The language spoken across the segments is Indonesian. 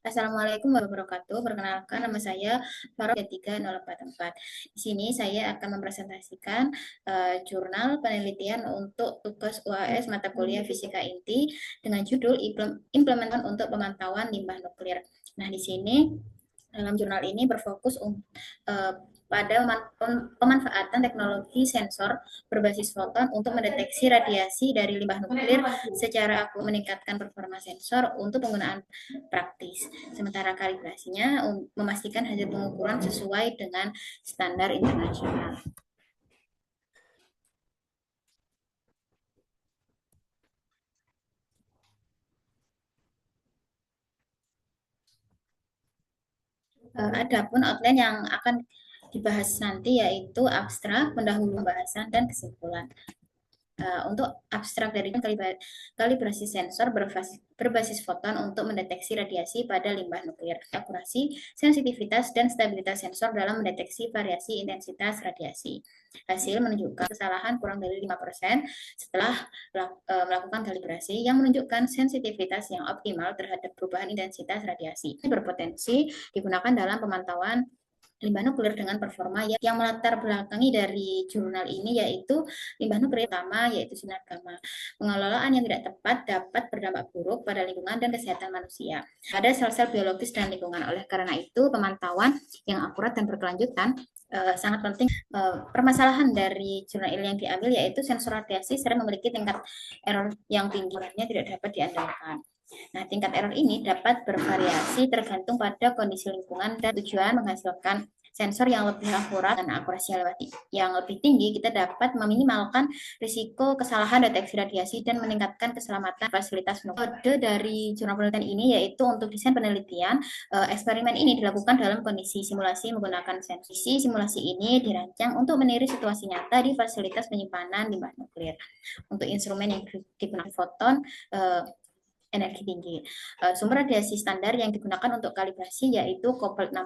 Assalamualaikum warahmatullahi wabarakatuh. Perkenalkan, nama saya Farah 3044. Di sini saya akan mempresentasikan jurnal penelitian untuk tugas UAS mata kuliah Fisika Inti dengan judul Implementasi untuk Pemantauan Limbah Nuklir. Nah, di sini dalam jurnal ini berfokus pada pemanfaatan teknologi sensor berbasis foton untuk mendeteksi radiasi dari limbah nuklir secara akurat, meningkatkan performa sensor untuk penggunaan praktis. Sementara kalibrasinya memastikan hasil pengukuran sesuai dengan standar internasional. Adapun outline yang akan dibahas nanti yaitu abstrak, pendahulu pembahasan, dan kesimpulan. Untuk abstrak dari kalibrasi sensor berbasis foton untuk mendeteksi radiasi pada limbah nuklir, akurasi, sensitivitas, dan stabilitas sensor dalam mendeteksi variasi intensitas radiasi. Hasil menunjukkan kesalahan kurang dari 5% setelah melakukan kalibrasi yang menunjukkan sensitivitas yang optimal terhadap perubahan intensitas radiasi. Ini berpotensi digunakan dalam pemantauan limbah nuklir dengan performa yang melatar belakangi dari jurnal ini yaitu limbah nuklir pertama yaitu sinar gamma. Pengelolaan yang tidak tepat dapat berdampak buruk pada lingkungan dan kesehatan manusia, pada sel-sel biologis dan lingkungan. Oleh karena itu, pemantauan yang akurat dan berkelanjutan sangat penting. Permasalahan dari jurnal ini yang diambil yaitu sensor radiasi sering memiliki tingkat error yang tinggi, tidak dapat diandalkan. Nah, tingkat error ini dapat bervariasi tergantung pada kondisi lingkungan dan tujuan menghasilkan sensor yang lebih akurat dan akurasi yang lebih tinggi. Kita dapat meminimalkan risiko kesalahan deteksi radiasi dan meningkatkan keselamatan fasilitas nuklir. Kode dari jurnal penelitian ini yaitu untuk desain penelitian, eksperimen ini dilakukan dalam kondisi simulasi menggunakan sensor. Simulasi ini dirancang untuk meniru situasi nyata di fasilitas penyimpanan limbah nuklir. Untuk instrumen yang digunakan foton energi tinggi. Sumber radiasi standar yang digunakan untuk kalibrasi yaitu cobalt 60.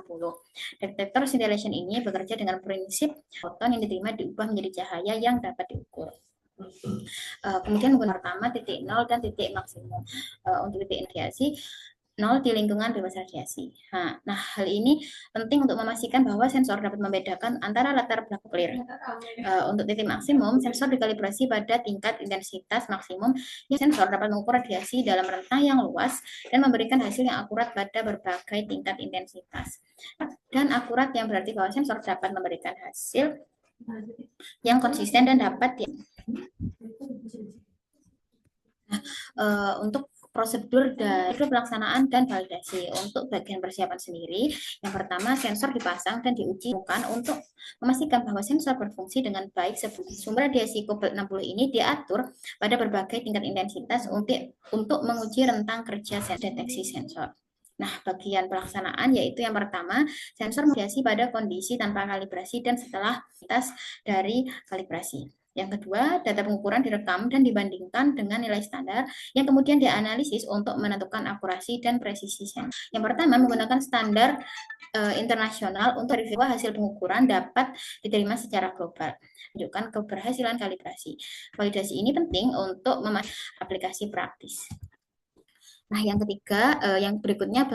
Detektor scintillation ini bekerja dengan prinsip foton yang diterima diubah menjadi cahaya yang dapat diukur. Kemudian menggunakan pertama titik 0 dan titik maksimum. Untuk titik radiasi 0 di lingkungan bebas radiasi. Nah, hal ini penting untuk memastikan bahwa sensor dapat membedakan antara latar belakang clear. Untuk titik maksimum, sensor dikalibrasi pada tingkat intensitas maksimum yang sensor dapat mengukur radiasi dalam rentang yang luas dan memberikan hasil yang akurat pada berbagai tingkat intensitas. Dan akurat yang berarti bahwa sensor dapat memberikan hasil yang konsisten dan dapat untuk prosedur dari pelaksanaan dan validasi. Untuk bagian persiapan sendiri, yang pertama sensor dipasang dan diuji untuk memastikan bahwa sensor berfungsi dengan baik. Sumber radiasi cobalt 60 ini diatur pada berbagai tingkat intensitas untuk menguji rentang kerja deteksi sensor. Nah, bagian pelaksanaan yaitu yang pertama, sensor radiasi pada kondisi tanpa kalibrasi dan setelah tes dari kalibrasi. Yang kedua, data pengukuran direkam dan dibandingkan dengan nilai standar yang kemudian dianalisis untuk menentukan akurasi dan presisi sensor. Yang pertama, menggunakan standar internasional untuk review hasil pengukuran dapat diterima secara global. Menunjukkan keberhasilan kalibrasi. Validasi ini penting untuk aplikasi praktis. Nah, yang ketiga, yang berikutnya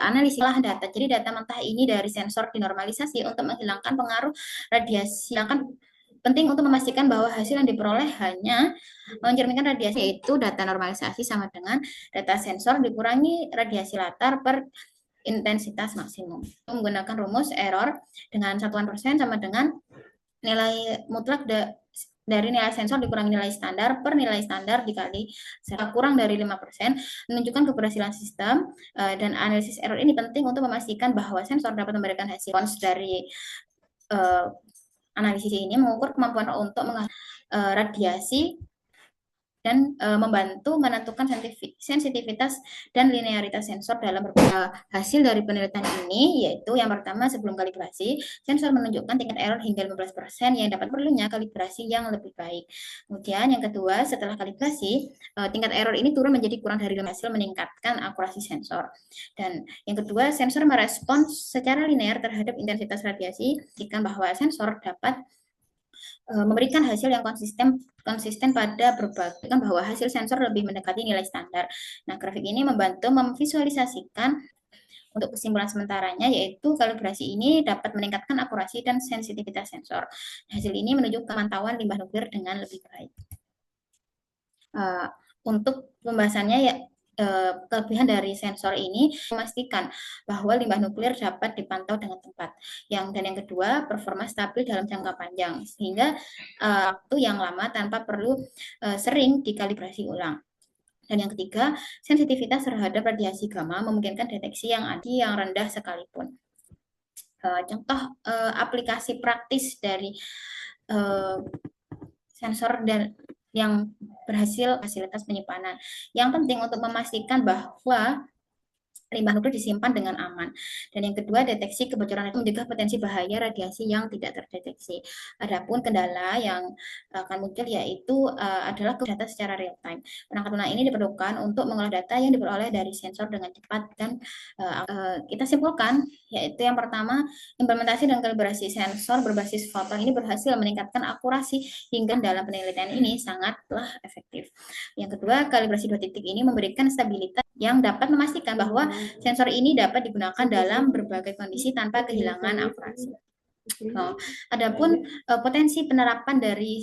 analisis data. Jadi data mentah ini dari sensor dinormalisasi untuk menghilangkan pengaruh radiasi. Penting untuk memastikan bahwa hasil yang diperoleh hanya mencerminkan radiasi, yaitu data normalisasi sama dengan data sensor dikurangi radiasi latar per intensitas maksimum. Menggunakan rumus error dengan satuan persen sama dengan nilai mutlak dari nilai sensor dikurangi nilai standar per nilai standar dikali kurang dari 5% menunjukkan keberhasilan sistem. Dan analisis error ini penting untuk memastikan bahwa sensor dapat memberikan hasil dari analisis ini mengukur kemampuan untuk radiasi dan membantu menentukan sensitivitas dan linearitas sensor dalam hasil dari penelitian ini, yaitu yang pertama sebelum kalibrasi, sensor menunjukkan tingkat error hingga 15% yang dapat perlunya kalibrasi yang lebih baik. Kemudian yang kedua, setelah kalibrasi, tingkat error ini turun menjadi kurang dari hasil meningkatkan akurasi sensor. Dan yang kedua, sensor merespons secara linear terhadap intensitas radiasi, jika bahwa sensor dapat memberikan hasil yang konsisten pada berbagai bahwa hasil sensor lebih mendekati nilai standar. Nah, grafik ini membantu memvisualisasikan untuk kesimpulan sementaranya, yaitu kalibrasi ini dapat meningkatkan akurasi dan sensitivitas sensor. Hasil ini menuju pemantauan limbah nuklir dengan lebih baik. Untuk pembahasannya ya, kelebihan dari sensor ini memastikan bahwa limbah nuklir dapat dipantau dengan tepat. Dan yang kedua, performa stabil dalam jangka panjang sehingga waktu yang lama tanpa perlu sering dikalibrasi ulang. Dan yang ketiga, sensitivitas terhadap radiasi gamma memungkinkan deteksi yang rendah sekalipun. Contoh aplikasi praktis dari sensor dan yang berhasil fasilitas penyimpanan. Yang penting untuk memastikan bahwa limbah nuklir disimpan dengan aman. Dan yang kedua, deteksi kebocoran itu mencegah potensi bahaya radiasi yang tidak terdeteksi. Adapun kendala yang akan muncul yaitu adalah data secara real time. Perangkat lunak ini diperlukan untuk mengolah data yang diperoleh dari sensor dengan cepat dan kita simpulkan yaitu yang pertama, implementasi dan kalibrasi sensor berbasis foton ini berhasil meningkatkan akurasi hingga dalam penelitian ini sangatlah efektif. Yang kedua, kalibrasi 2 titik ini memberikan stabilitas yang dapat memastikan bahwa sensor ini dapat digunakan dalam berbagai kondisi tanpa kehilangan akurasi. Adapun potensi penerapan dari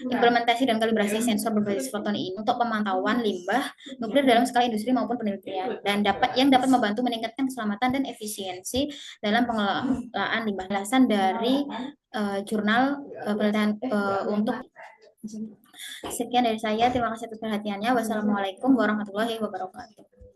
implementasi dan kalibrasi sensor berbasis foton ini untuk pemantauan limbah nuklir dalam skala industri maupun penelitian dan dapat membantu meningkatkan keselamatan dan efisiensi dalam pengelolaan limbah. Belasan dari jurnal penelitian untuk sekian dari saya. Terima kasih atas perhatiannya. Wassalamualaikum warahmatullahi wabarakatuh.